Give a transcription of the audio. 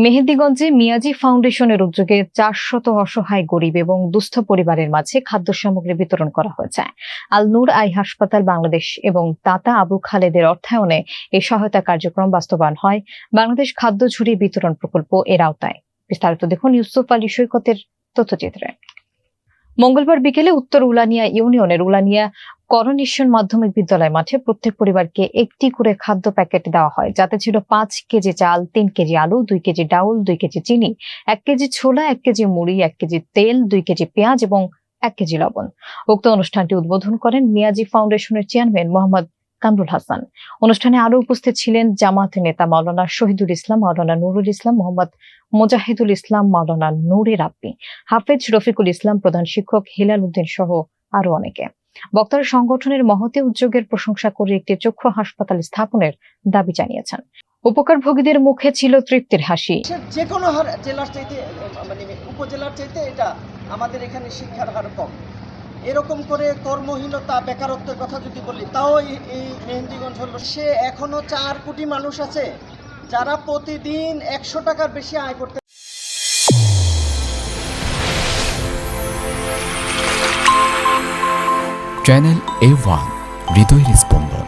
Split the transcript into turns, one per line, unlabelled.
মেহেন্দিগঞ্জে মিয়াজি ফাউন্ডেশনের উদ্যোগে 400 অসহায় গরিব এবং দুস্থ পরিবারের মাঝে খাদ্য সামগ্রী বিতরণ করা হয়েছে। আল নূর আই হাসপাতাল বাংলাদেশ এবং দাতা আবু খালেদের অর্থায়নে এই সহায়তা কার্যক্রম বাস্তবায়ন হয় বাংলাদেশ খাদ্য ঝুড়ি বিতরণ প্রকল্প এর আওতায়। বিস্তারিত দেখুন ইউসুফ আলী সৈকতের তথ্যচিত্রে। মঙ্গলবার বিকেলে উত্তর উলানিয়া ইউনিয়নের উলানিয়া করোনেশন মাধ্যমিক বিদ্যালয় মাঠে প্রত্যেক পরিবারকে একটি করে খাদ্য প্যাকেট দেওয়া হয়, যাতে ছিল 5 কেজি চাল, 3 কেজি আলু, 2 কেজি ডাউল, 2 কেজি চিনি, 1 কেজি ছোলা, 1 কেজি মুড়ি, 1 কেজি তেল, 2 কেজি পেঁয়াজ এবং 1 কেজি লবণ। উক্ত অনুষ্ঠানটি উদ্বোধন করেন মিয়াজি ফাউন্ডেশনের চেয়ারম্যান মোহাম্মদ কামরুল হাসান। অনুষ্ঠানে আরো উপস্থিত ছিলেন জামাত নেতা মাওলানা শহীদুল ইসলাম, মাওলানা নুরুল ইসলাম, মোহাম্মদ মুজাহিদুল ইসলাম, মাওলানা নুরে রাব্বি, হাফেজ রফিকুল ইসলাম, প্রধান শিক্ষক হিলাল উদ্দিন সহ আরো অনেকে। বক্তারা সংগঠনের মহতী উদ্যোগের প্রশংসা করে একটি চক্ষু হাসপাতাল স্থাপনের দাবি জানিয়েছেন। উপকারভোগীদের মুখে ছিল তৃপ্তির হাসি।
যে কোনো জেলার চাইতে মানে উপজেলার চাইতে এটা আমাদের এখানে শিক্ষার হার কম। এরকম করে কর্মহীনতা, বেকারত্বের কথা যদি বলি, তাও এই মেহেন্দিগঞ্জ হলো, সে এখনো 4 কোটি মানুষ আছে যারা প্রতিদিন 100 টাকার বেশি আয় করতে।
চ্যানেল A1 হৃদয়ের স্পন্দন।